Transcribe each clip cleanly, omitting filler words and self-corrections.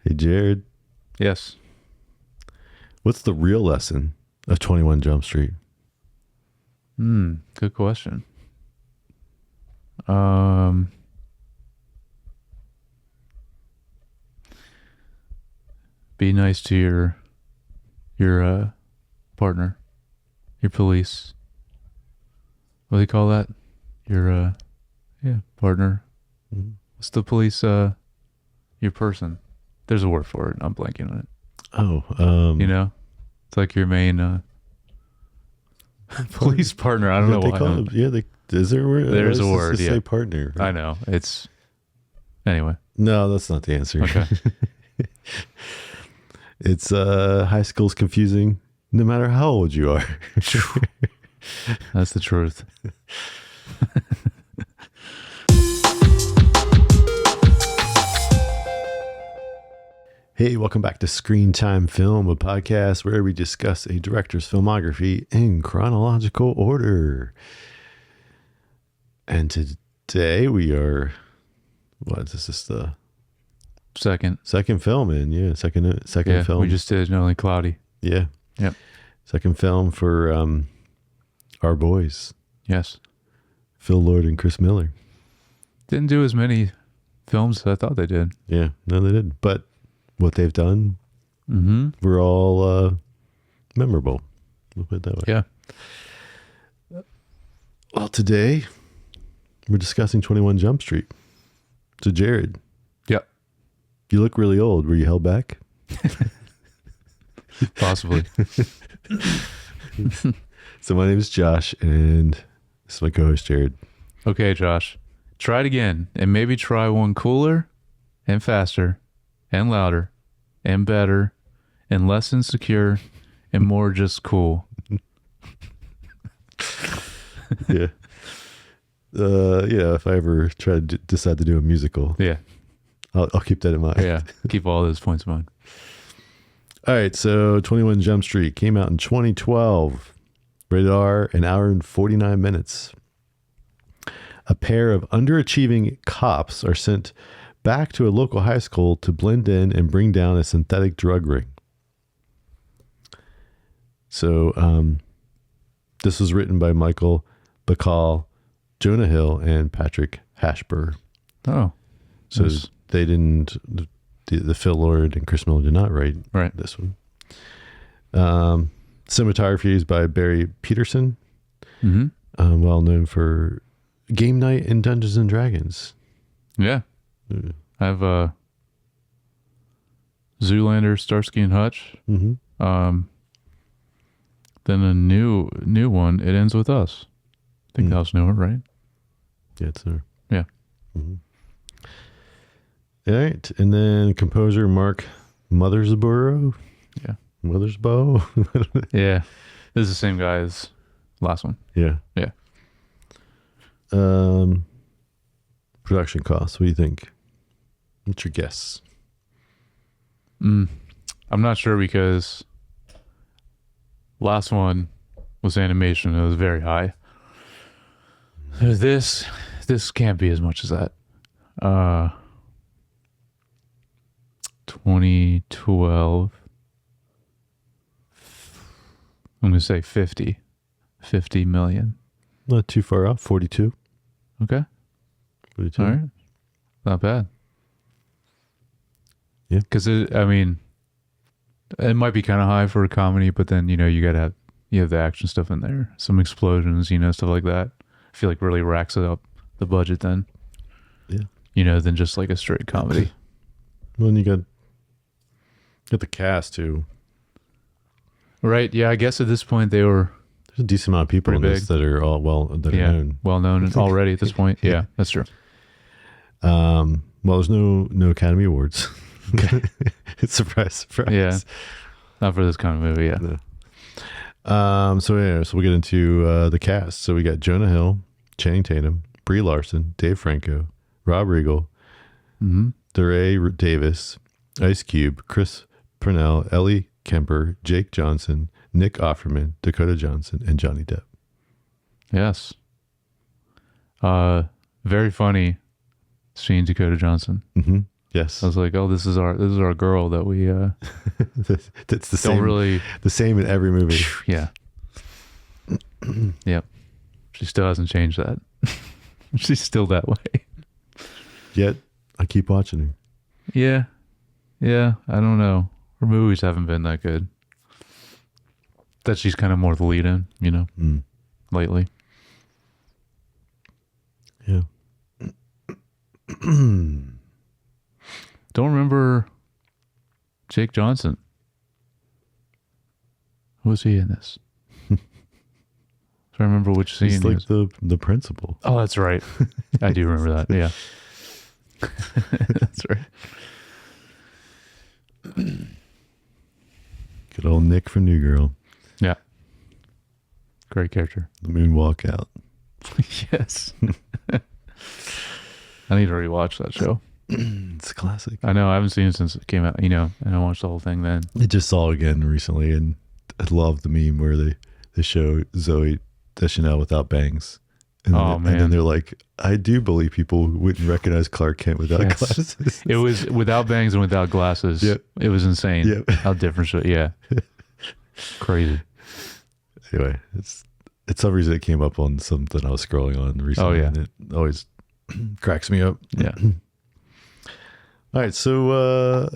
Hey, Jared, Yes. what's the real lesson of 21 Jump Street? Good question. Be nice to your partner, your police. What do you call that? Your partner. Mhm. What's the police? Your person. There's a word for it. I'm blanking on it. Oh, You know, it's like your main police partner. I don't know they why. call it, yeah, is there a word? There's a Let's word, just yeah. say partner. I know. It's anyway. No, that's not the answer. Okay. It's high school's confusing no matter how old you are. That's the truth. Hey, welcome back to Screen Time Film, a podcast where we discuss a director's filmography in chronological order. And today we are, this is the Second. second film second Yeah, film. we just did Only Cloudy. Yeah. Yep. Second film for our boys, Yes. Phil Lord and Chris Miller. Didn't do as many films as I thought they did. Yeah, no, they did. But what they've done were all memorable. We'll put it that way. Yeah. Well, today we're discussing 21 Jump Street. So, Jared. Yep. You look really old. Were you held back? Possibly. So my name is Josh, and this is my co-host, Jared. Okay, Josh. Try it again, and maybe try one cooler and faster and louder and better and less insecure and more just cool. Yeah. If I ever try to decide to do a musical, Yeah. I'll keep that in mind. Yeah. Keep all those points in mind. All right, so 21 Jump Street came out in 2012. Rated R, an hour and 49 minutes. A pair of underachieving cops are sent back to a local high school to blend in and bring down a synthetic drug ring. So this was written by Michael Bacall, Jonah Hill, and Patrick Hashburn. Oh. So Nice. they didn't, the Phil Lord and Chris Miller did not write Right. this one. Cinematography is by Barry Peterson, well known for Game Night and Dungeons and Dragons. Yeah. I have Zoolander, Starsky and Hutch. Mm-hmm. Then a new one. It Ends With Us. I think that was newer, right? Yeah, it's there. Yeah. Mm-hmm. All right, and then composer Mark Mothersbaugh. Yeah. Mothersbaugh. Yeah. This is the same guy as last one. Yeah. Yeah. Production costs. What do you think? What's your guess? I'm not sure because last one was animation. It was very high. This can't be as much as that. 2012. I'm going to say 50 million. Not too far off. 42. Okay. 42. All right. Not bad. Yeah. Because it might be kind of high for a comedy, but then, you got to have the action stuff in there, some explosions, stuff like that. I feel like really racks it up the budget then. Yeah. Than just like a straight comedy. Well, and you got the cast too. Right. Yeah. I guess at this point they were There's a decent amount of people in Pretty this big. that are all well known. well known already at this point. Yeah, that's true. Well, there's no Academy Awards. It's surprise. Yeah. Not for this kind of movie. Yeah. No. So we'll get into the cast. So we got Jonah Hill, Channing Tatum, Brie Larson, Dave Franco, Rob Riggle, DeRay Davis, Ice Cube, Chris Purnell, Ellie Kemper, Jake Johnson, Nick Offerman, Dakota Johnson, and Johnny Depp. Yes. Very funny seeing Dakota Johnson. Mm-hmm. Yes. I was like, oh, this is our girl that we That's the don't same. really. The same in every movie. Yeah. Yep. She still hasn't changed that. She's still that way. Yet I keep watching her. Yeah. Yeah. I don't know. Her movies haven't been that good. That she's kind of more the lead in, lately. Yeah. Don't remember Jake Johnson. Who was he in this? I remember which scene. He's he like was. the principal. Oh, that's right. I do remember that. Yeah. That's right. Good old Nick from New Girl. Yeah. Great character. The moonwalk out. Yes. I need to rewatch that show. It's a classic. I know. I haven't seen it since it came out, and I watched the whole thing then. I just saw it again recently, and I love the meme where they show Zoe Deschanel without bangs. And Oh, then, and then man. they're like, I do believe people wouldn't recognize Clark Kent without Yes. glasses. It was without bangs and without glasses. Yep. It was insane. Yep. How different. Yeah. Crazy. Anyway, it's some reason it came up on something I was scrolling on recently. Oh, yeah. And it always cracks me up. Yeah. All right, so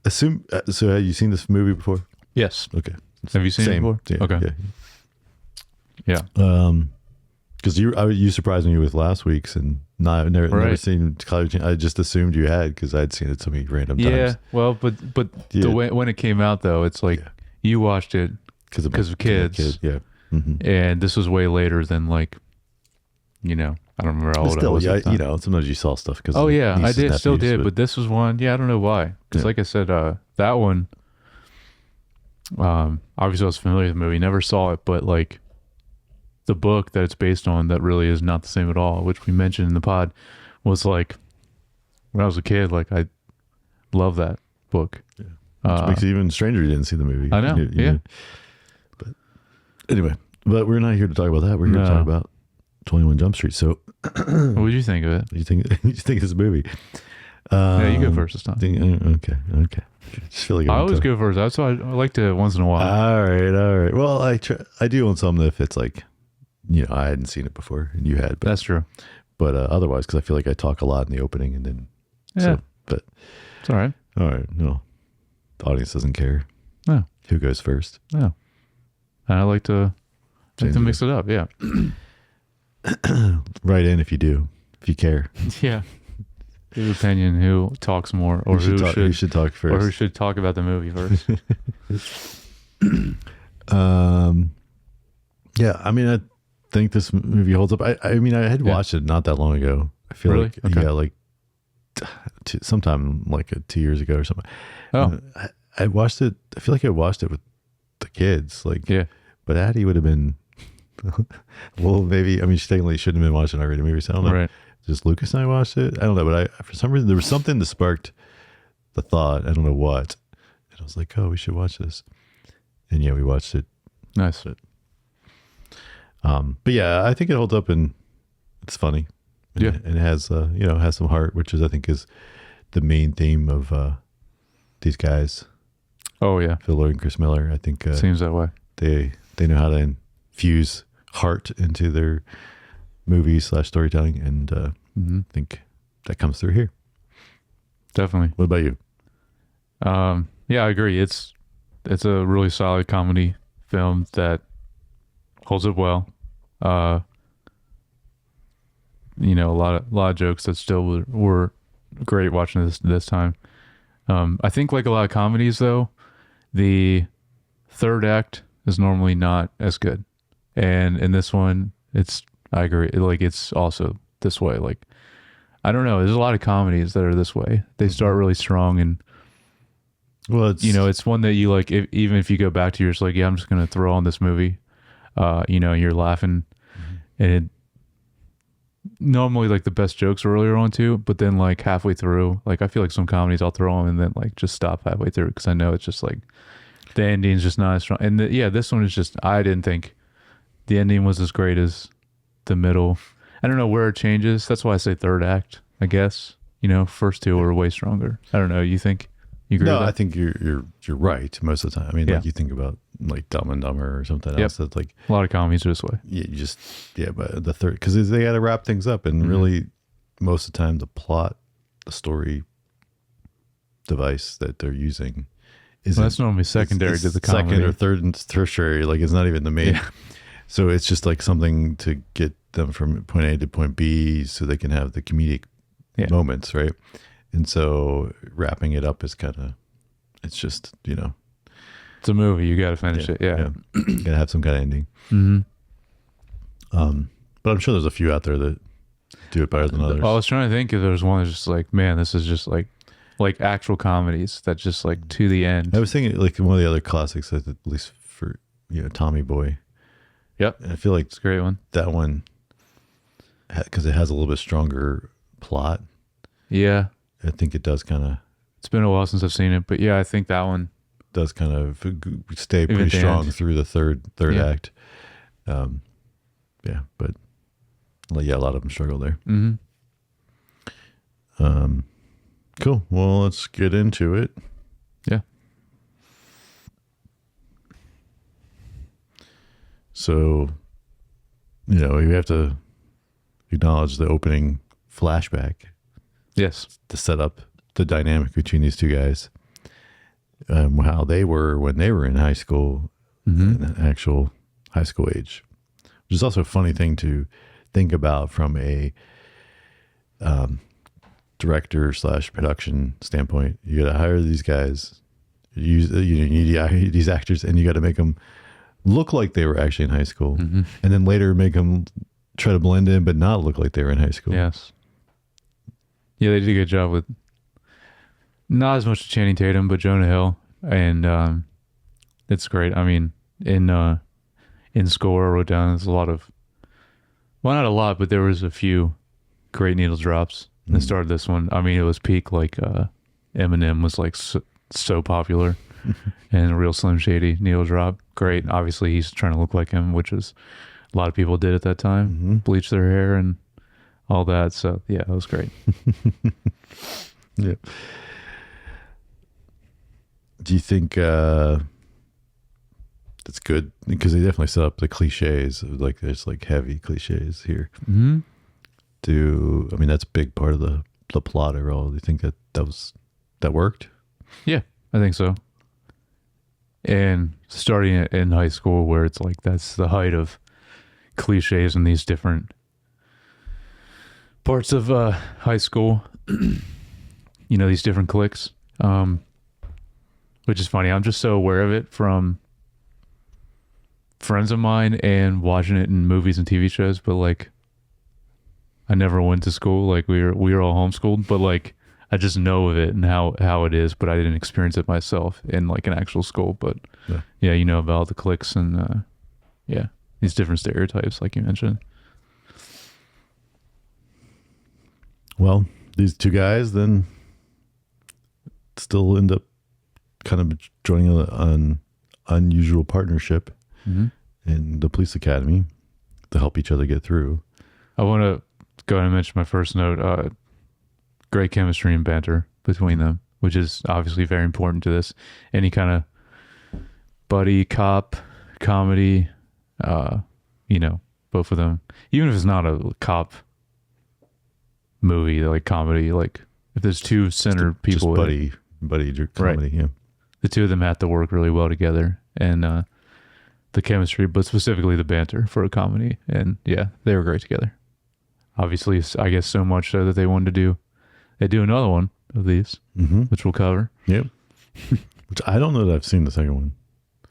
so have you seen this movie before? Yes. Okay. Have you seen it before? Yeah, Okay. Yeah. Yeah. Because you surprised me with last week's, and I've never Right. seen Cloudy Chance. I just assumed you had because I'd seen it so many random Yeah. times. Well, but Yeah. the way when it came out though, it's like Yeah. you watched it, Because of 'Cause of kids. Kid, yeah. Mm-hmm. and this was way later than like, I don't remember how old I Still, was. yeah, at the time. sometimes you saw stuff because. Oh yeah, I did, still did, but this was one. Yeah, I don't know why. Because Yeah. like I said, that one. Obviously, I was familiar with the movie. Never saw it, but like, the book that it's based on, that really is not the same at all. Which we mentioned in the pod, was like, when I was a kid, like I love that book. which makes it even stranger you didn't see the movie. I know, yeah. But anyway, but we're not here to talk about that. We're here to No. talk about 21 Jump Street. So, What did you think of it? you think of this movie? Yeah, you go first this time. Okay. Just feel like I I'm always talking. go first. That's why I like to once in a while. All right. Well, I do own some if it's like, I hadn't seen it before and you had, That's true. but otherwise, because I feel like I talk a lot in the opening and then, Yeah, but it's all right. all right, no, the audience doesn't care. No, Who goes first? no. And I like to Change it mix it up. Yeah, Write in if you do, if you care. yeah. Your opinion: who talks more, or who who should talk first? or who should talk about the movie first? Yeah, I mean, I think this movie holds up. I mean, I had watched it not that long ago. I feel Really? like, Okay. yeah, like sometime like 2 years ago or something. Oh, I watched it. I feel like I watched it with the kids, like, yeah. but Addie would have been, well, maybe, I mean, she technically shouldn't have been watching R-rated movies. So I don't know. Right. Just Lucas and I watched it. I don't know, but for some reason, there was something that sparked the thought. I don't know what. And I was like, oh, we should watch this. And yeah, we watched it. Nice. But yeah, I think it holds up and it's funny. And Yeah. and it has, has some heart, which is, I think, is the main theme of these guys, Oh yeah. Phil Lord and Chris Miller. I think Seems that way. they know how to infuse heart into their movies / storytelling. And I think that comes through here. Definitely. What about you? Yeah, I agree. It's a really solid comedy film that holds up well. A lot of jokes that still were great watching this time. I think like a lot of comedies though, the third act is normally not as good. And in this one, I agree. Like it's also this way. Like, I don't know. There's a lot of comedies that are this way. They start really strong and, Well, it's, it's one that you like, even if you go back to, you're just like, yeah, I'm just going to throw on this movie. You're laughing and it normally like the best jokes are earlier on too, but then like halfway through, like I feel like some comedies I'll throw them and then like just stop halfway through because I know it's just like the ending's just not as strong. And this one is just, I didn't think the ending was as great as the middle. I don't know where it changes. That's why I say third act, I guess. You know, first two were way stronger. I don't know. You think? You agree No, with that? I think you're right most of the time. I mean, Yeah. like you think about like Dumb and Dumber or something Yep. else that's like, A lot of comedies are this way. you just, yeah, but the third, because they got to wrap things up. And really, most of the time, the plot, the story device that they're using isn't. Well, that's normally secondary it's to the comedy. second or third and tertiary. Like it's not even the main. Yeah. So it's just like something to get them from point A to point B so they can have the comedic Yeah. moments, right? And so wrapping it up is kind of, it's just, you know, It's a movie. You got to finish it. Yeah. gotta have some kind of ending. Mm-hmm. But I'm sure there's a few out there that do it better than others. I was trying to think if there was one that's just like, man, this is just like actual comedies that just like to the end. I was thinking like one of the other classics, at least for, you know, Tommy Boy. Yep. And I feel like It's a great one. that one, because it has a little bit stronger plot, Yeah. I think it does kind of It's been a while since I've seen it, but yeah, I think that one. stay Even pretty at the strong end. through the third Yeah. act. Yeah, but yeah, a lot of them struggle there. Mm-hmm. Cool. Well, let's get into it. Yeah. So, you know, we have to acknowledge the opening flashback Yes. to set up the dynamic between these two guys, how they were when they were in high school, Mm-hmm. in actual high school age, which is also a funny thing to think about from a director / production standpoint. You got to hire these guys, you need these actors, and you got to make them look like they were actually in high school, Mm-hmm. and then later make them try to blend in but not look like they were in high school. Yes. Yeah, they did a good job with not as much Channing Tatum, but Jonah Hill, and it's great. I mean, in score I wrote down there's a lot of, well, not a lot, but there was a few great needle drops. And started this one. I mean, it was peak like Eminem was like so popular, and a real Slim Shady needle drop. Great. Obviously, he's trying to look like him, which is a lot of people did at that time, bleach their hair and all that. So yeah, it was great. Yeah. Do you think it's good? Because they definitely set up the cliches. Like there's like heavy cliches here. Mm-hmm. I mean, that's a big part of the plot overall. Do you think that worked? Yeah, I think so. And starting in high school, where it's like that's the height of cliches in these different parts of high school. You know, these different cliques, which is funny. I'm just so aware of it from friends of mine and watching it in movies and TV shows. But like, I never went to school. Like we were all homeschooled, but like I just know of it and how it is, but I didn't experience it myself in like an actual school. But yeah, you know about the cliques and yeah, these different stereotypes, like you mentioned. Well, these two guys then still end up kind of joining an unusual partnership in the police academy to help each other get through. I want to go ahead and mention my first note. Great chemistry and banter between them, which is obviously very important to this. Any kind of buddy cop comedy, you know, both of them, even if it's not a cop movie, like comedy, like if there's two center people, just buddy comedy, yeah. The two of them have to work really well together, and the chemistry, but specifically the banter for a comedy, and yeah, they were great together. Obviously, I guess so much so that they do another one of these, which we'll cover. Yep. Which I don't know that I've seen the second one.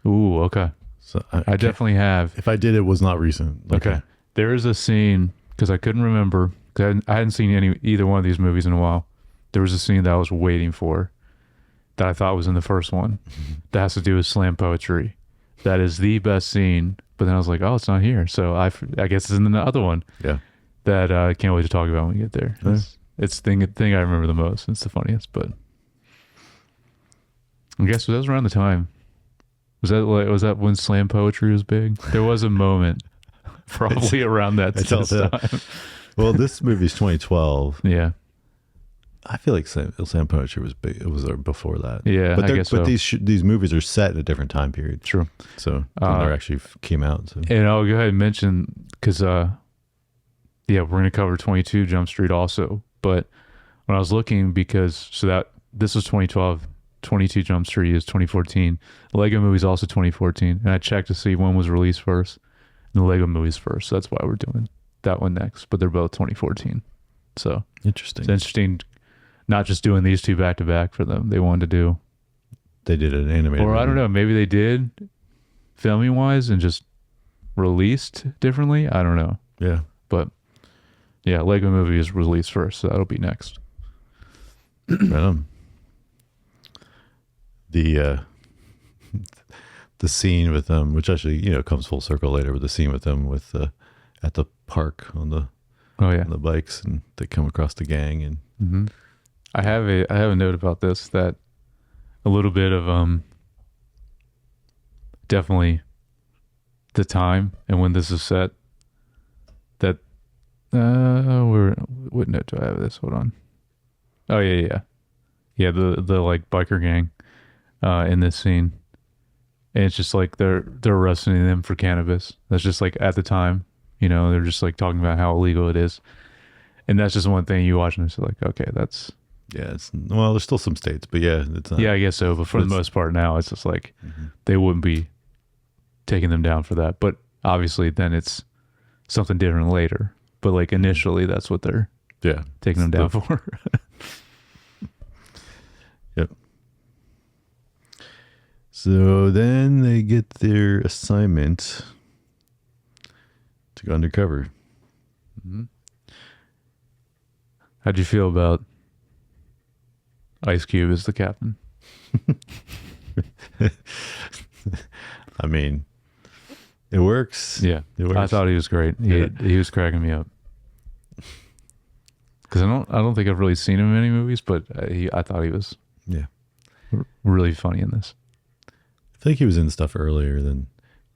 Ooh, okay. So I definitely have. If I did, it was not recent. Like, Okay. There is a scene, because I couldn't remember, because I hadn't seen either one of these movies in a while. There was a scene that I was waiting for that I thought was in the first one that has to do with slam poetry. That is the best scene. But then I was like, oh, it's not here. So I guess it's in the other one. Yeah. That I can't wait to talk about when we get there. Yeah. It's the thing I remember the most. It's the funniest, but I guess that was around the time. Was that when slam poetry was big? There was a moment probably around that I felt that. time. Well, this movie's 2012. Yeah. I feel like Sam Punisher was big. It was before that. Yeah, but I guess so. these movies are set in a different time period. True. So when they actually came out. So. And I'll go ahead and mention because yeah, we're gonna cover 22 Jump Street also. But when I was looking, because this was 2012, 22 Jump Street is 2014. The Lego movie is also 2014, and I checked to see when was released first. And the Lego movie's first. So that's why we're doing that one next. But they're both 2014. So Interesting. it's interesting, not just doing these two back to back for them. They wanted to do. They did an animated. Or movie. I don't know. Maybe they did, filming wise, and just released differently. I don't know. Yeah. But yeah, Lego movie is released first, so that'll be next. Right on. The scene with them, which actually comes full circle later, with the scene with them at the park on the bikes, and they come across the gang, and I have a note about this, that a little bit of definitely the time and when this is set. That what note do I have this? Hold on. Oh yeah. The like biker gang in this scene, and it's just like they're arresting them for cannabis. That's just like at the time, they're just like talking about how illegal it is, and that's just one thing you watch and it's like, okay, that's there's still some states, but it's not. Yeah, I guess so. But for the most part now, it's just like they wouldn't be taking them down for that. But obviously, then it's something different later. But like initially, that's what they're taking them down for. Yep. So then they get their assignment to go undercover. How'd you feel about Ice Cube as the captain? I mean, it works. Yeah, it works. I thought he was great. He was cracking me up. Because I don't think I've really seen him in any movies, but I thought he was really funny in this. I think he was in stuff earlier than.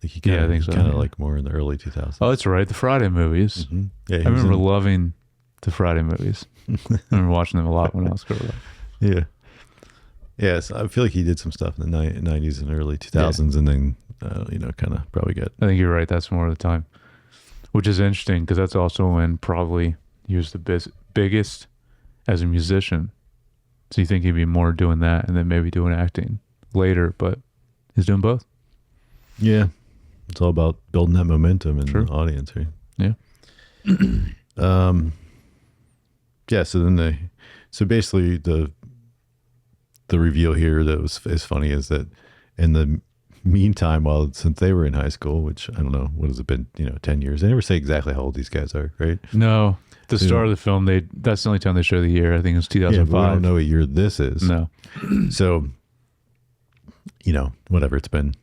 I think so. Kind of like more in the early 2000s. Oh, that's right, the Friday movies. Yeah, I remember loving the Friday movies. I remember watching them a lot when I was growing up. Yeah. Yes, I feel like he did some stuff in the 90s and early 2000s, and then kind of probably got. I think you're right. That's more of the time, which is interesting because that's also when probably he was the biggest as a musician. So you think he'd be more doing that and then maybe doing acting later, but he's doing both. Yeah, it's all about building that momentum in the audience, right? Yeah. Yeah. So basically the reveal here that is funny is that in the meantime, since they were in high school, which I don't know, what has it been, 10 years? They never say exactly how old these guys are, right? No. The start of the film, that's the only time they show the year. I think it was 2005. Yeah, but we don't know what year this is. No. So, whatever, it's been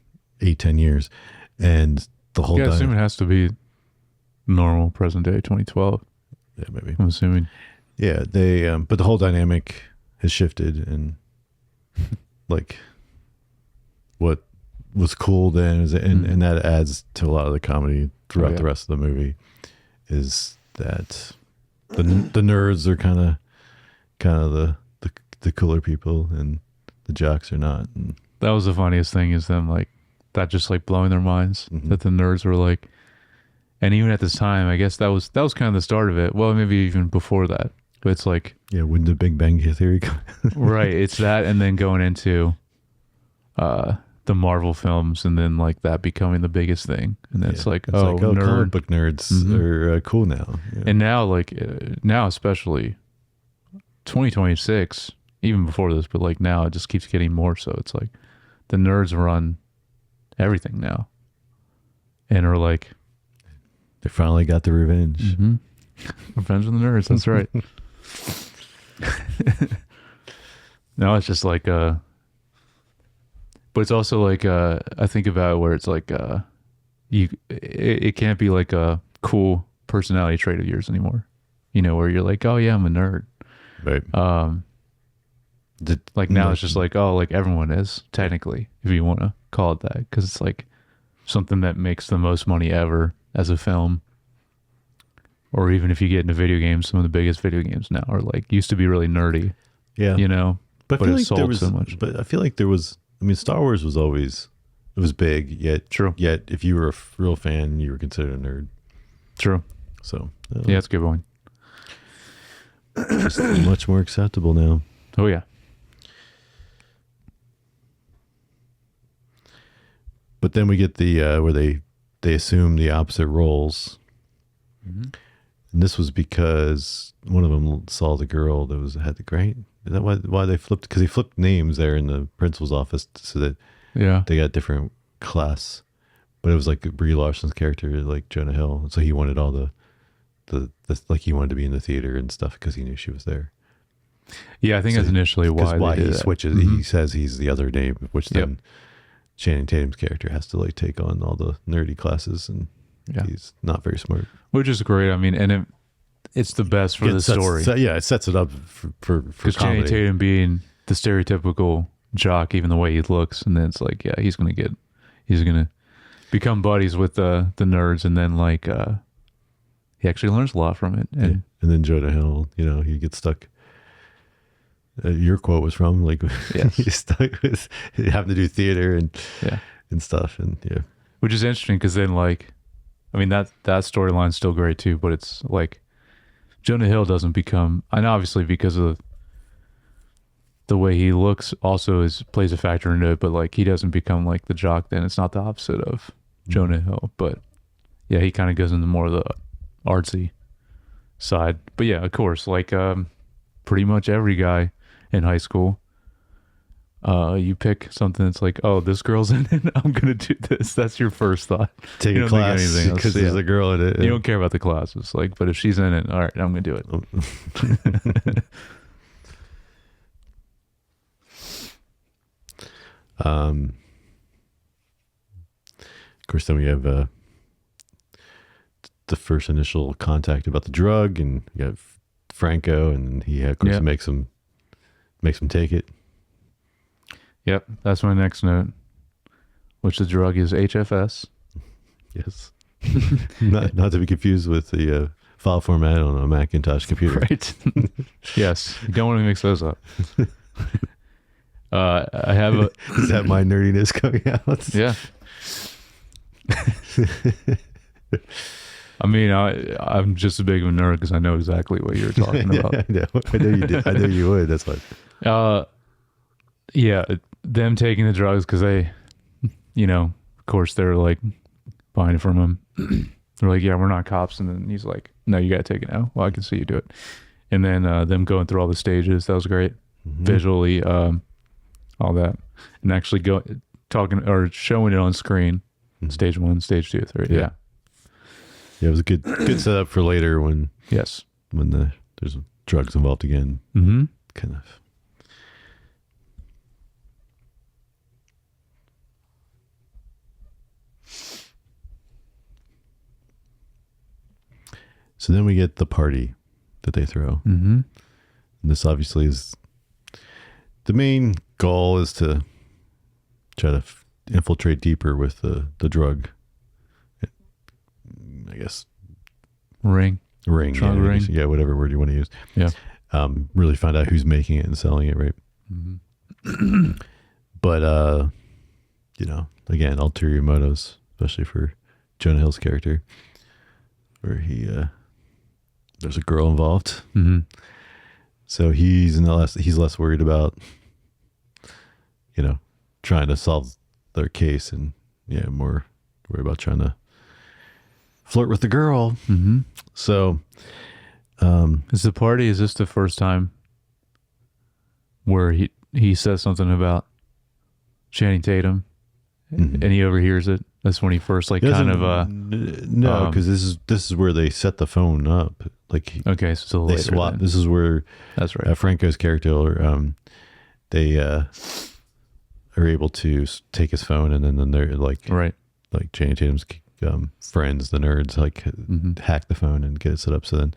8-10 years. And the whole I assume it has to be normal present day 2012. Yeah, maybe. I'm assuming. Yeah, they but the whole dynamic has shifted, and like what was cool then is and that adds to a lot of the comedy throughout the rest of the movie, is that the nerds are kind of the cooler people and the jocks are not. And that was the funniest thing, is them like that, just like blowing their minds that the nerds were like. And even at this time, I guess that was kind of the start of it. Well, maybe even before that. But it's like, when the Big Bang Theory come? Right, it's that, and then going into the Marvel films, and then like that becoming the biggest thing, and then it's like nerd. Comic book nerds are cool now. Yeah. And now especially 2026, even before this, but like now it just keeps getting more so. It's like the nerds run everything now, and are like, they finally got the revenge. Revenge of the Nerds. That's right. No, it's just like but it's also like I think about it where it's like it can't be like a cool personality trait of yours anymore. Where you're like, oh yeah, I'm a nerd. Right. Like now it's just like, oh, like everyone is technically, if you want to call it that, because it's like something that makes the most money ever as a film. or even if you get into video games, some of the biggest video games now are like used to be really nerdy, Yeah. you know, But I but feel it like there sold was so much. but I feel like there was I mean Star Wars was always it was big, yet True. yet if you were a real fan, you were considered a nerd. True. So Yeah, that's a good point. just much more acceptable now. Oh yeah. But then we get the where they assume the opposite roles. Mm-hmm. And this was because one of them saw the girl that had the great. Is that why they flipped? Because he flipped names there in the principal's office so that Yeah. they got different class. But it was like Brie Larson's character, like Jonah Hill. So he wanted all the like he wanted to be in the theater and stuff because he knew she was there. Yeah, I think that's initially why he did that. switches. Mhm. He says he's the other name, which then Channing Tatum's character has to like take on all the nerdy classes, and Yeah. he's not very smart. Which is great. I mean, and it's the best for the story. It sets it up for Because Channing comedy. Tatum being the stereotypical jock, even the way he looks, and then it's like, yeah, he's gonna become buddies with the nerds, and then like he actually learns a lot from it. And And then Jonah Hill, he gets stuck. Your quote was from like Yes. he's stuck with having to do theater and yeah, stuff, and which is interesting because then like, I mean that storyline's still great too, but it's like Jonah Hill doesn't become, and obviously because of the way he looks also plays a factor into it, but like he doesn't become like the jock. Then it's not the opposite of Jonah Hill, but yeah, he kind of goes into more of the artsy side. But yeah, of course, like pretty much every guy in high school, you pick something that's like, oh, this girl's in it, I'm gonna do this. That's your first thought. take You a don't think class anything else, because yeah. there's a girl in it. You don't care about the classes, like, but if she's in it, all right, I'm gonna do it. Of course, then we have the first initial contact about the drug, and you got Franco, and he of course Yeah. makes him take it. Yep, that's my next note. Which the drug is HFS. Yes, not to be confused with the file format on a Macintosh computer. Right. Yes, you don't want to mix those up. I have a Is that my nerdiness coming out? yeah. I mean, I'm just as big of a nerd because I know exactly what you're talking Yeah, about. I know you did. I know you would. That's why. Yeah, them taking the drugs because they, of course they're like buying it from him. They're like, yeah, we're not cops, and then he's like, no, you got to take it now. Well, I can see you do it. And then them going through all the stages, that was great. Visually, all that, and actually talking or showing it on screen. Stage 1, stage 2, 3. Yeah. Yeah, it was a good setup for later when Yes. there's drugs involved again. Mm-hmm. Kind of. So then we get the party that they throw. Mm-hmm. And this obviously is the main goal is to try to infiltrate deeper with the drug. I guess Ring. ring. Drug Yeah, ring. yeah, whatever word you want to use. Yeah. Really find out who's making it and selling it, right? Mm-hmm. But again, ulterior motives, especially for Jonah Hill's character, where there's a girl involved. Mm-hmm. So he's less worried about, trying to solve their case, and more worried about trying to flirt with the girl. Mm-hmm. So, Is this the first time where he says something about Channing Tatum and he overhears it? That's when he first no, because this is where they set the phone up. Like okay, so they later swap. then. This is where That's right. Franco's character, they are able to take his phone, and then they're like Right. like Channing Tatum's friends, the nerds, like hack the phone and get it set up. So then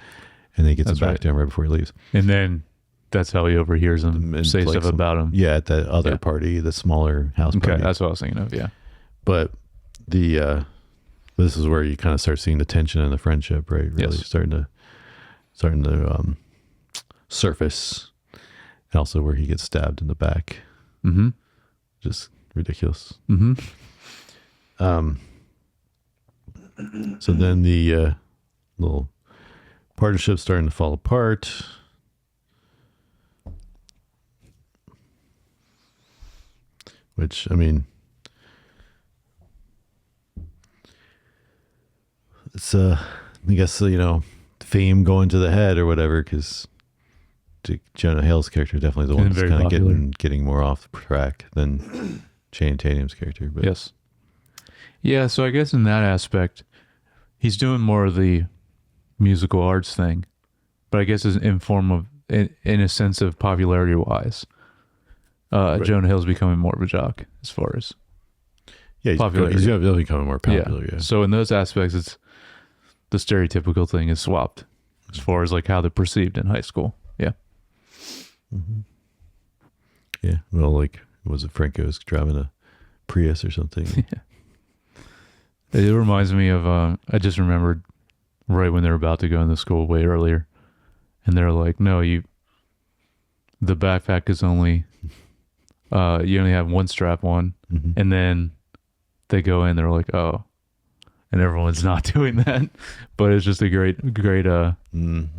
he gets That's it back right. to him right before he leaves. And then that's how he overhears him And say like stuff about him. Yeah, at that other Yeah. party, the smaller house Okay, party. that's what I was thinking of. Yeah. But the But this is where you kind of start seeing the tension in the friendship, right? Really Yes. starting to surface. And also where he gets stabbed in the back. Mm-hmm. Just ridiculous. Mm-hmm. So then the little partnership's starting to fall apart. Which, I mean, it's, I guess, fame going to the head or whatever, because Jonah Hill's character definitely the one And that's very kind of popular. getting more off track than Channing Tatum's character. But Yes. Yeah, so I guess in that aspect, he's doing more of the musical arts thing, but I guess in a sense of popularity wise, Right. Jonah Hill's becoming more of a jock as far as yeah, popularity. he's definitely becoming more popular. Yeah. So in those aspects, it's the stereotypical thing is swapped as far as like how they're perceived in high school. Yeah. Mm-hmm. Yeah. Well, like, was it Franco's driving a Prius or something? It reminds me of, I just remembered right when they're about to go into school way earlier. And they're like, no, the backpack is only, you only have one strap on. Mm-hmm. And then they go in, they're like, oh, and everyone's not doing that. But it's just a great moment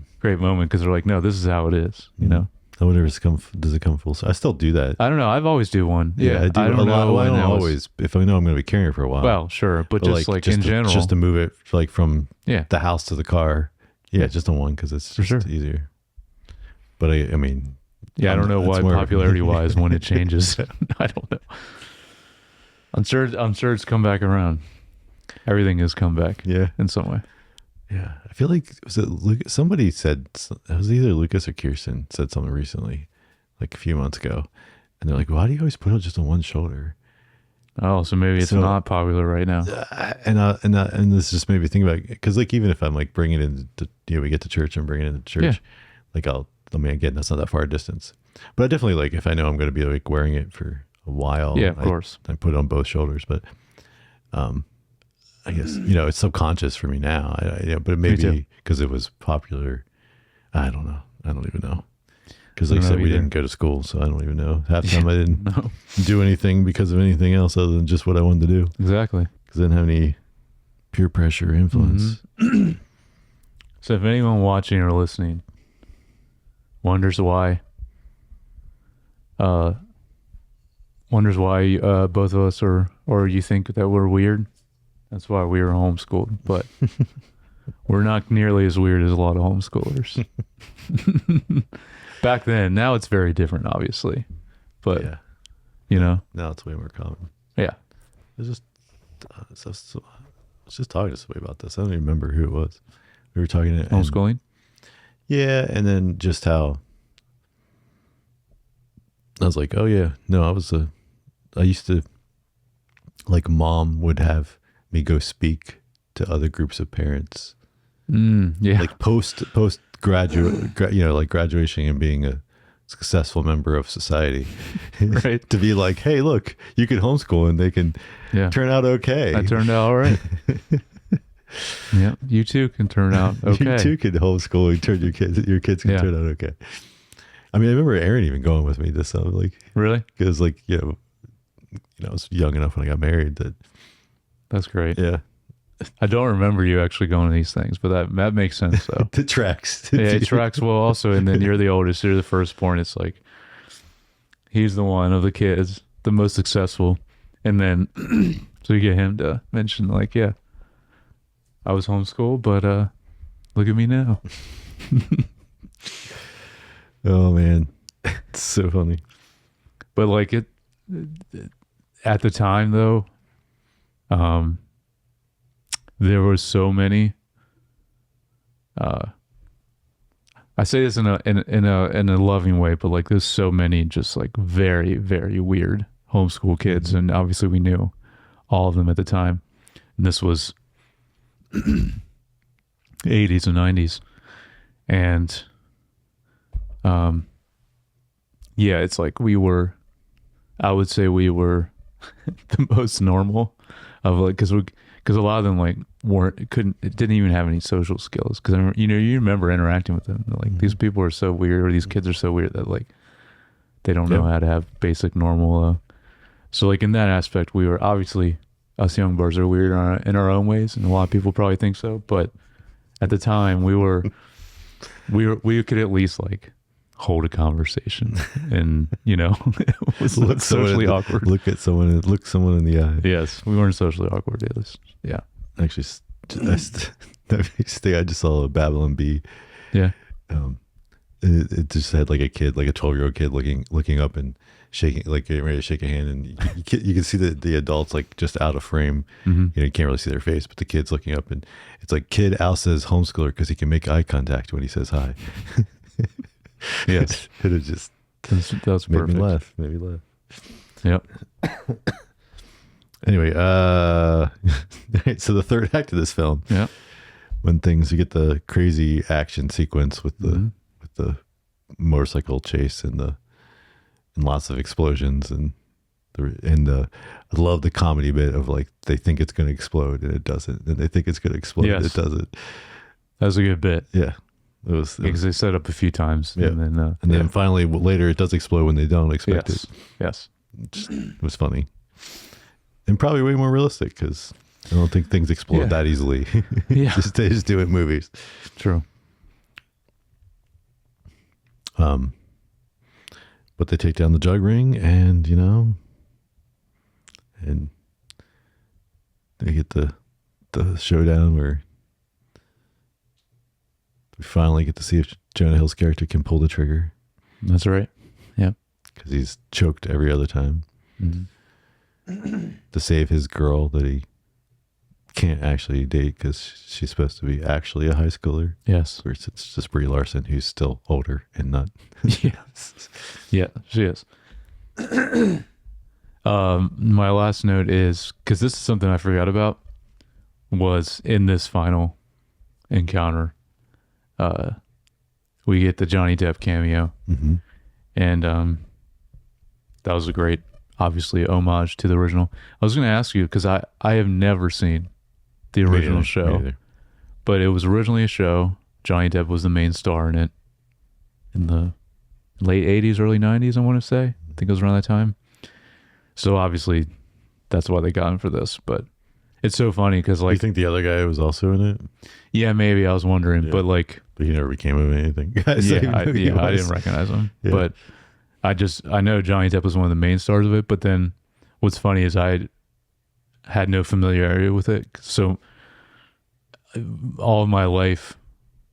because they're like, no, this is how it is, you know? I wonder if does it come full? I still do that. I don't know. I've always do one. Yeah, I do. I don't know. Well, I when don't that was- always. If I know I'm going to be carrying it for a while. Well, sure. But just like in general. just to move it like from Yeah. the house to the car. Yeah, just on one because it's For just sure. easier. But I mean, Yeah, I don't know it's why more- popularity wise when it changes. I don't know. I'm sure it's come back around. Everything has come back yeah, in some way. yeah. I feel like somebody said it was either Lucas or Kirsten said something recently, like a few months ago, and they're like, "Why do you always put it just on one shoulder?" Oh, so maybe it's So- not popular right now. And this just made me think about it because, like, even if I'm like bringing it into, we get to church and bring it into church, Yeah. like again, that's not that far a distance, but I definitely, like, if I know I'm going to be like wearing it for a while, Yeah, of course. I put it on both shoulders, but I guess it's subconscious for me now. But Me too. maybe because it was popular. I don't know. I don't even know. Because I like I don't said, know we either. didn't go to school, so I don't even know. Half the time I didn't No, do anything because of anything else other than just what I wanted to do. exactly. Because I didn't have any peer pressure influence. Mm-hmm. So if anyone watching or listening wonders why both of us or you think that we're weird, that's why we were homeschooled. But we're not nearly as weird as a lot of homeschoolers. Back then, now it's very different, obviously. But Yeah. Now it's way more common. yeah. I was just, I was just talking to somebody about this. I don't even remember who it was. We were talking to Homeschooling. Yeah, and then just how I was like, oh yeah, no, I used to, like, mom would have me go speak to other groups of parents, Yeah. like post graduate, like graduation and being a successful member of society, Right. to be like, hey, look, you can homeschool and they can Yeah. turn out okay. That turned out all right. Yeah. You too can turn out okay. You too can homeschool and your kids can Yeah. turn out okay. I mean, I remember Aaron even going with me this summer, like, Really? because, like, I was young enough when I got married that, That's great. yeah, I don't remember you actually going to these things, but that makes sense though. the tracks. Yeah, it tracks well also. And then you're the oldest, you're the firstborn. It's like he's the one of the kids, the most successful. And then so you get him to mention, like, yeah, I was homeschooled, but look at me now. Oh man, it's so funny. But like it at the time though, there were so many. I say this in a loving way, but like there's so many just like very, very weird homeschool kids, and obviously we knew all of them at the time. And this was 80s and 90s, and yeah, it's like I would say we were the most normal of, like, because because a lot of them like it didn't even have any social skills. Because you remember interacting with them. Like these people are so weird, or these kids are so weird that like they don't know how to have basic normal. So like in that aspect, we were obviously, us young birds are weird in our own ways, and a lot of people probably think so. But at the time, we could at least like hold a conversation, and it was socially awkward. Look someone in the eye. Yes, we weren't socially awkward at least. Yeah, actually, I just saw a Babylon Bee. Yeah, it just had like a kid, like a 12-year-old kid, looking up and shaking, like getting ready to shake a hand, and you can see the adults like just out of frame. Mm-hmm. You can't really see their face, but the kid's looking up, and it's like kid Al says homeschooler because he can make eye contact when he says hi. Yes, it was just that was made perfect. Made me laugh. Yep. Anyway, so the third act of this film, Yeah. when you get the crazy action sequence with the motorcycle chase and lots of explosions and I love the comedy bit of like they think it's going to explode and it doesn't, and they think it's going to explode and it doesn't. That was a good bit. Yeah, it was Because they set up a few times. Yeah. And then finally later it does explode when they don't expect it. Yes. It was funny and probably way more realistic because I don't think things explode that easily. Yeah. They just do it in movies. True. But they take down the jug ring and they get the showdown where we finally get to see if Jonah Hill's character can pull the trigger. That's right. Yeah. Because he's choked every other time to save his girl that he can't actually date because she's supposed to be actually a high schooler. Yes. Whereas it's just Brie Larson who's still older and not. Yes. Yeah, she is. My last note is, because this is something I forgot about, was in this final encounter, we get the Johnny Depp cameo. Mm-hmm. And that was a great, obviously, homage to the original. I was going to ask you, because I have never seen the original show, but it was originally a show. Johnny Depp was the main star in it in the late 80s, early 90s, I want to say. I think it was around that time. So obviously, that's why they got him for this. But it's so funny because, like, you think the other guy was also in it? Yeah, maybe. I was wondering, but like, but he never became of anything. I didn't recognize him. Yeah. But I know Johnny Depp was one of the main stars of it. But then, what's funny is I had no familiarity with it. So all of my life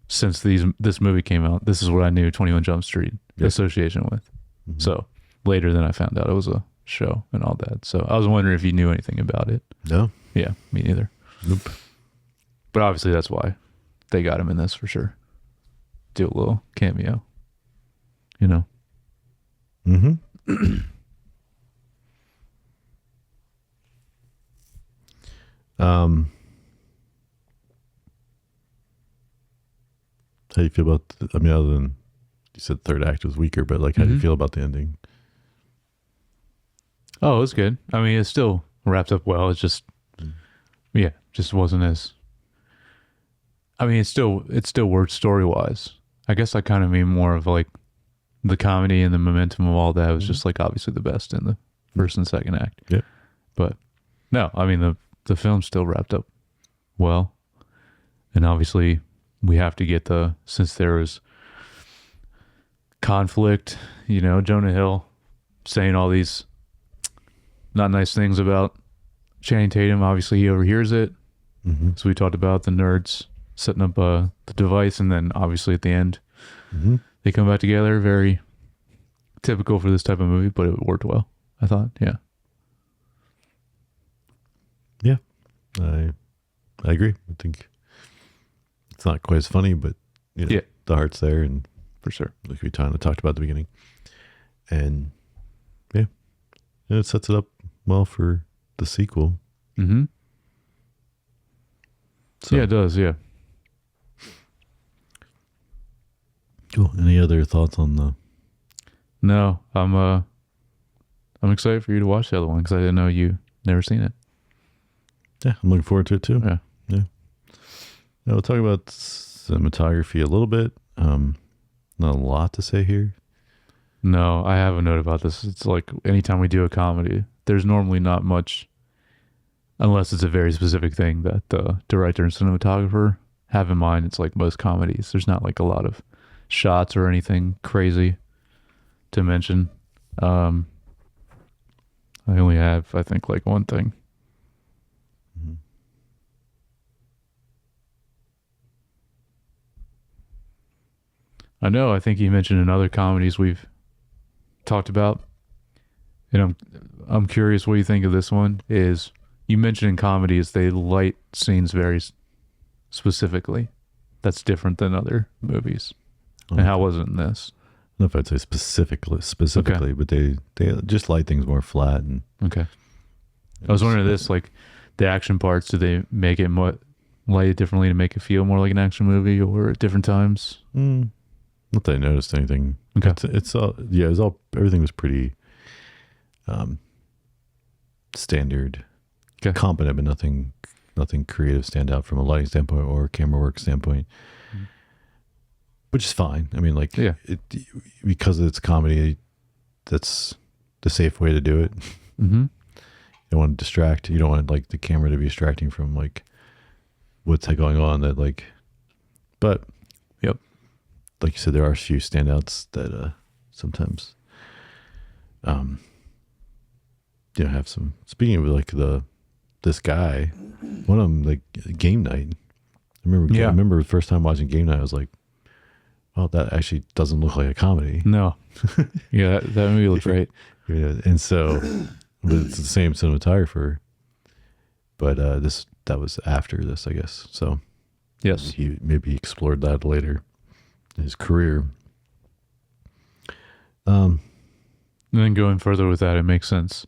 since this movie came out, this is what I knew 21 Jump Street association with. Mm-hmm. So later then I found out it was a show and all that. So I was wondering if you knew anything about it. No. Yeah, me neither. Nope. But obviously that's why they got him in this for sure. Do a little cameo. Mm-hmm. How do you feel about other than you said third act was weaker, but like how do you feel about the ending? Oh, it was good. I mean, it still wrapped up well. It's just just wasn't as, I mean, it still worked story wise. I guess I kind of mean more of like the comedy and the momentum of all that was just like obviously the best in the first and second act. Yeah. But no, I mean the film still wrapped up well. And obviously we have to get since there was conflict, Jonah Hill saying all these not nice things about Channing Tatum. Obviously he overhears it. Mm-hmm. So we talked about the nerds setting up the device, and then obviously at the end they come back together. Very typical for this type of movie, but it worked well, I thought. Yeah, I agree. I think it's not quite as funny, but the heart's there, and For sure. like we kind of talked about at the beginning, and it sets it up well for the sequel. Mm-hmm. So, Yeah, it does. Yeah. Cool. Any other thoughts on the? No, I'm excited for you to watch the other one because I didn't know you never seen it. Yeah, I'm looking forward to it too. Yeah. Yeah. Now we'll talk about cinematography a little bit. Not a lot to say here. No, I have a note about this. It's like anytime we do a comedy, there's normally not much, unless it's a very specific thing that the director and cinematographer have in mind. It's like most comedies. There's not like a lot of shots or anything crazy to mention. I only have, I think, like one thing. Mm-hmm. I think you mentioned in other comedies we've talked about, and I'm curious what you think of this one. Is you mentioned in comedies they light scenes very specifically. That's different than other movies. And how was it in this? I don't know if I'd say specifically, but they just light things more flat. And Okay. I was wondering this, like the action parts, do they make it more light it differently to make it feel more like an action movie, or at different times? Not that I noticed anything. Okay. It's all, yeah, it was all, everything was pretty standard, Okay. competent, but nothing creative stand out from a lighting standpoint or camera work standpoint, which is fine. I mean, like, Yeah. because it's comedy, that's the safe way to do it. Mm-hmm. You don't want to distract. You don't want like the camera to be distracting from like what's going on. That like, but Yep. like you said, there are a few standouts that sometimes, have some. Speaking of like this guy, one of them, like Game Night. I remember the first time watching Game Night, I was like, well, that actually doesn't look like a comedy. No. Yeah, that movie looked great. And so, but it's the same cinematographer, but that was after this, I guess. So Yes. he maybe explored that later in his career. And then going further with that, it makes sense.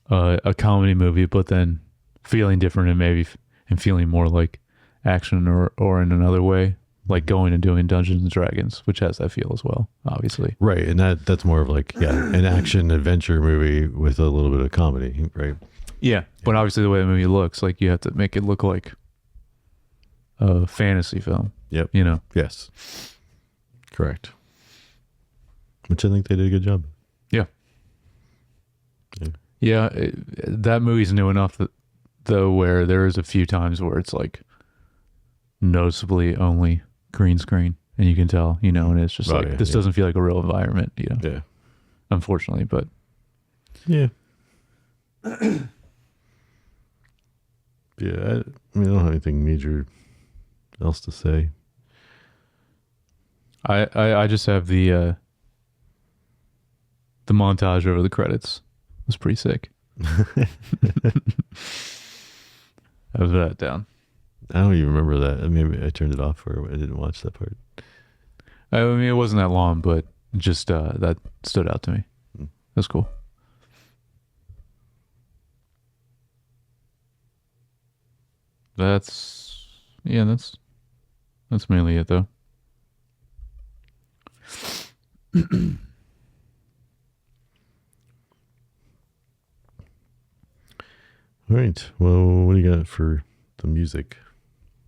A comedy movie, but then feeling different and maybe and feeling more like action or in another way, like going and doing Dungeons and Dragons, which has that feel as well, obviously. Right, and that's more of like an action adventure movie with a little bit of comedy, right? Yeah, but obviously the way the movie looks, like you have to make it look like a fantasy film. Yep. You know. Yes. Correct. Which I think they did a good job. Yeah. Yeah, that movie's new enough that though where there is a few times where it's like noticeably only green screen, and you can tell, and it's just this doesn't feel like a real environment, Yeah. Unfortunately, but yeah. Yeah, I don't have anything major else to say. I just have the montage over the credits was pretty sick. I have that down. I don't even remember that. Maybe I turned it off or I didn't watch that part. I mean, it wasn't that long, but just that stood out to me. That's cool. That's mainly it though. All right. Well, what do you got for the music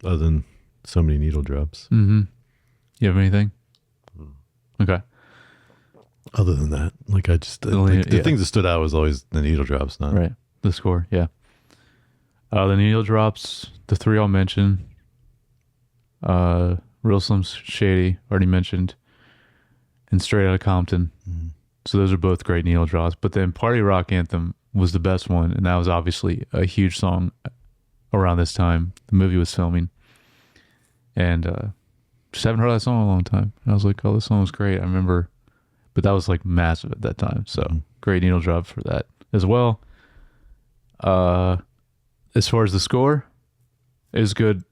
other than so many needle drops? Mm-hmm. You have anything? Okay. Other than that, like I just the things that stood out was always the needle drops, not right. The score, yeah. The needle drops, the three I'll mention. Real Slim Shady, already mentioned, and Straight Outta Compton. Mm-hmm. So those are both great needle drops. But then Party Rock Anthem was the best one, and that was obviously a huge song around this time the movie was filming. And just haven't heard that song in a long time. And I was like, oh, this song was great. I remember, but that was like massive at that time. So great needle drop for that as well. As far as the score, it was good.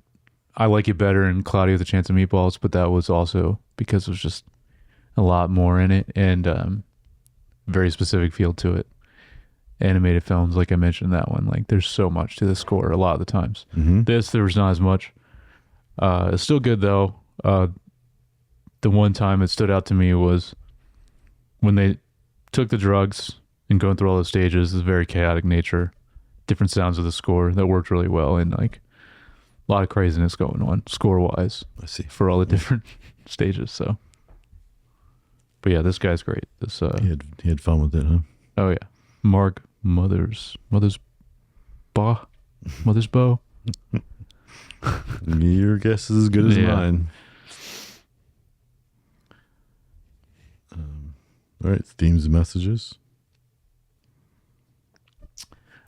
I like it better in Cloudy with a Chance of Meatballs, but that was also because there's just a lot more in it and very specific feel to it. Animated films, like I mentioned that one, like there's so much to the score a lot of the times. Mm-hmm. There was not as much. It's still good though. The one time it stood out to me was when they took the drugs and going through all the stages, the very chaotic nature. different sounds of the score that worked really well, and like a lot of craziness going on score wise I see. for all the different stages. So, but yeah, this guy's great. This He had fun with it, huh? oh yeah, Mark Mother's Bow. Your guess is as good as Yeah. mine. All right, themes and messages.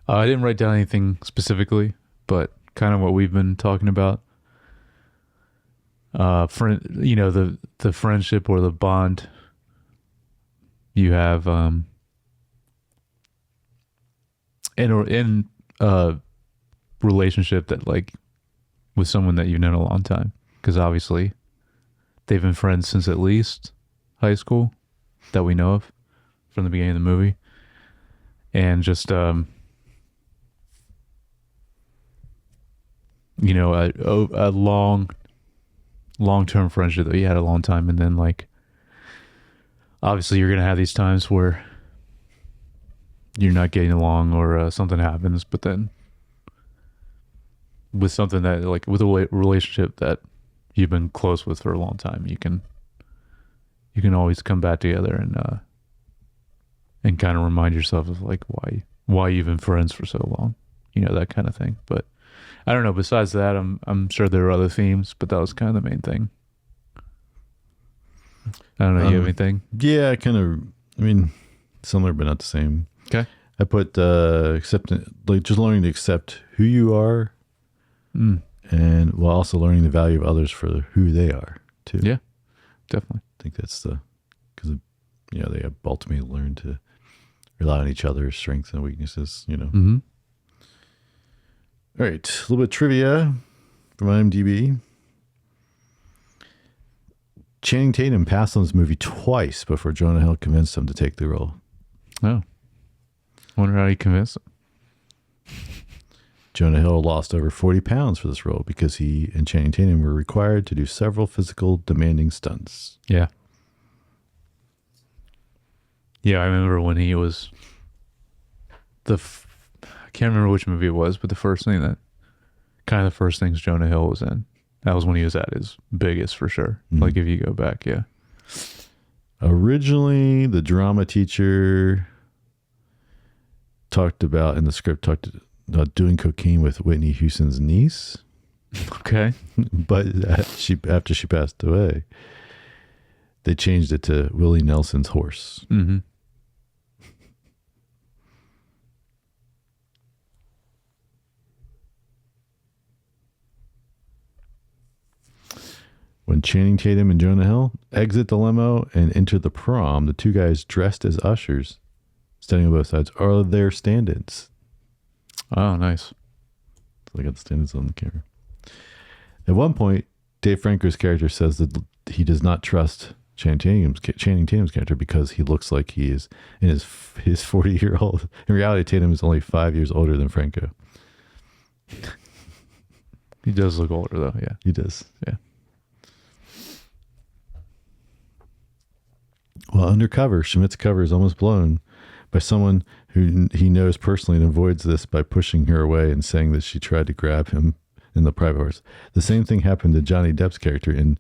I didn't write down anything specifically, but kind of what we've been talking about. The friendship or the bond you have in a relationship that like with someone that you've known a long time, because obviously they've been friends since at least high school that we know of from the beginning of the movie, and just a long-term friendship that you had a long time, and then like obviously you're gonna have these times where you're not getting along or something happens, but then with something that like with a relationship that you've been close with for a long time, you can always come back together and kind of remind yourself of like why you've been friends for so long, that kind of thing. But I don't know, besides that, I'm sure there are other themes, but that was kind of the main thing. I don't know, you have anything? Yeah, similar but not the same. Okay. I put just learning to accept who you are, and while also learning the value of others for who they are too. Yeah, definitely. I think that's because they have ultimately learned to rely on each other's strengths and weaknesses. Mm-hmm. All right, a little bit of trivia from IMDb. Channing Tatum passed on this movie twice before Jonah Hill convinced him to take the role. Oh, wonder how he convinced him. Jonah Hill lost over 40 pounds for this role because he and Channing Tatum were required to do several physical demanding stunts. Yeah. Yeah, I remember when he was I can't remember which movie it was, but the first things Jonah Hill was in. That was when he was at his biggest for sure. Mm-hmm. Like if you go back, yeah. Originally, the drama teacher talked about doing cocaine with Whitney Houston's niece. Okay. But after she passed away, they changed it to Willie Nelson's horse. Mm-hmm. When Channing Tatum and Jonah Hill exit the limo and enter the prom, the two guys dressed as ushers, standing on both sides, are their stand-ins. Oh, nice. So they got the stand-ins on the camera. At one point, Dave Franco's character says that he does not trust Channing Tatum's character because he looks like he is in his 40-year-old. In reality, Tatum is only 5 years older than Franco. He does look older though, yeah. He does. Yeah. While undercover, Schmidt's cover is almost blown by someone who he knows personally and avoids this by pushing her away and saying that she tried to grab him in the private horse. The same thing happened to Johnny Depp's character in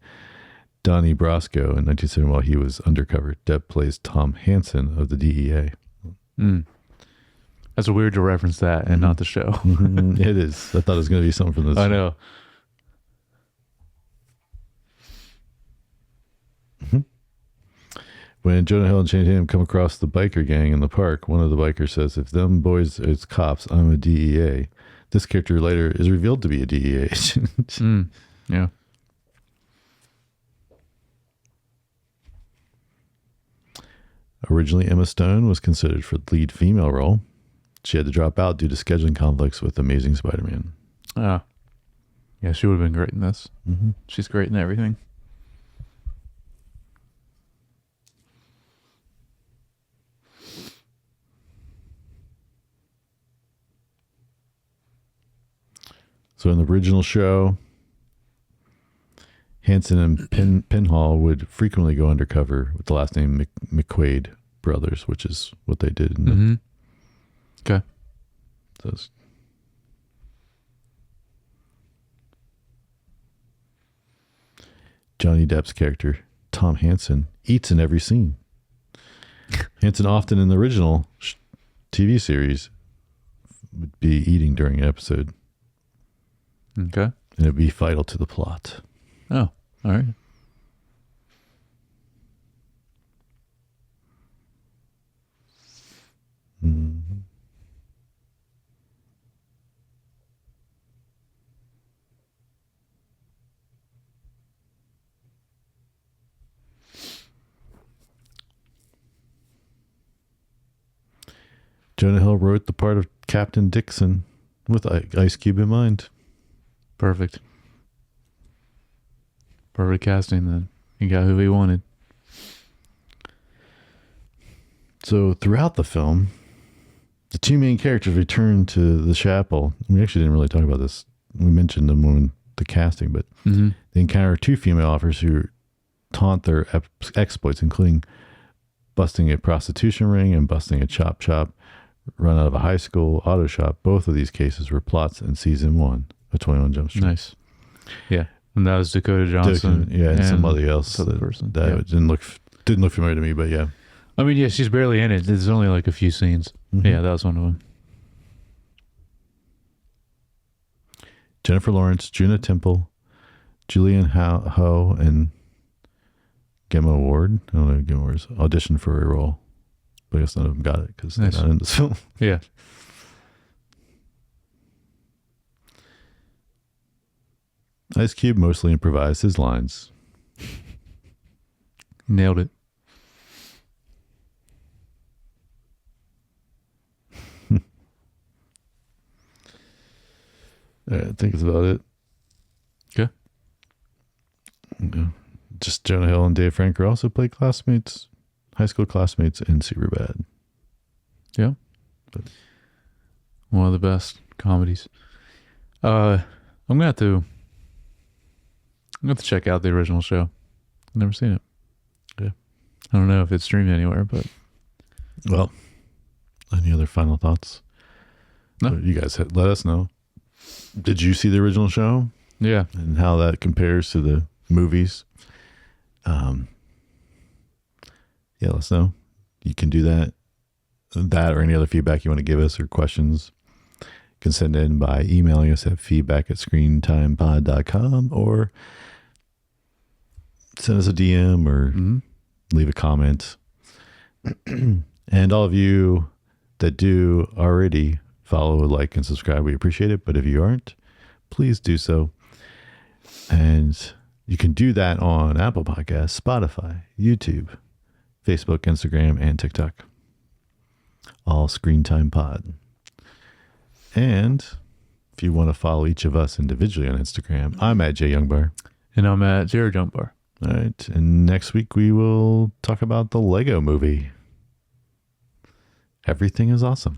Donnie Brasco in 1970 while he was undercover. Depp plays Tom Hansen of the DEA. That's weird to reference that and not the show. It is. I thought it was going to be something from this. I know. When Jonah Hill and Channing Tatum come across the biker gang in the park, one of the bikers says, "If them boys is cops, I'm a DEA." This character later is revealed to be a DEA agent. Yeah. Originally, Emma Stone was considered for the lead female role. She had to drop out due to scheduling conflicts with Amazing Spider-Man. Oh. Yeah, she would have been great in this. Mm-hmm. She's great in everything. So in the original show, Hansen and Penhall would frequently go undercover with the last name McQuaid brothers, which is what they did in the Okay. those Johnny Depp's character, Tom Hansen, eats in every scene. Hansen often in the original TV series would be eating during an episode. Okay. And it would be vital to the plot. Oh, all right. Mhm. Jonah Hill wrote the part of Captain Dixon with Ice Cube in mind. Perfect. Perfect casting then. He got who he wanted. So throughout the film, the two main characters return to the chapel. We actually didn't really talk about this. We mentioned them when the casting, but Mm-hmm. they encounter two female officers who taunt their exploits, including busting a prostitution ring and busting a chop shop run out of a high school auto shop. Both of these cases were plots in season 1 of 21 Jump Street. Nice. Yeah. And that was Dakota Johnson. And somebody else other person. that Yeah. didn't look familiar to me, but yeah. I mean, yeah, she's barely in it. There's only like a few scenes. Mhm. Yeah, that was one of them. Jennifer Lawrence, Juna Temple, Julianne Ho, and Gemma Ward. I don't know if Gemma Ward's auditioned for a role, but I guess none of them got it because Nice. they're not in this film. Yeah. Ice Cube mostly improvised his lines. Nailed it. I think that's about it. Okay. Yeah. Just Jonah Hill and Dave Franco also played classmates, high school classmates in Superbad. Yeah. But- One of the best comedies. I'm gonna have to check out the original show. I've never seen it. Yeah. I don't know if it's streamed anywhere, but Well, any other final thoughts? No. You guys let us know. Did you see the original show yeah. and how that compares to the movies? Yeah, let us know. You can do that. That or any other feedback you want to give us or questions, you can send in by emailing us at feedback@screentimepod.com or send us a DM or Mm-hmm. leave a comment. And all of you that do already follow, like, and subscribe, we appreciate it. But if you aren't, please do so. And you can do that on Apple Podcasts, Spotify, YouTube, Facebook, Instagram, and TikTok. All Screen Time Pod. And if you want to follow each of us individually on Instagram, I'm at Jay Youngbar. And I'm at Zero Jump Bar. All right. And next week we will talk about the Lego movie. Everything is awesome.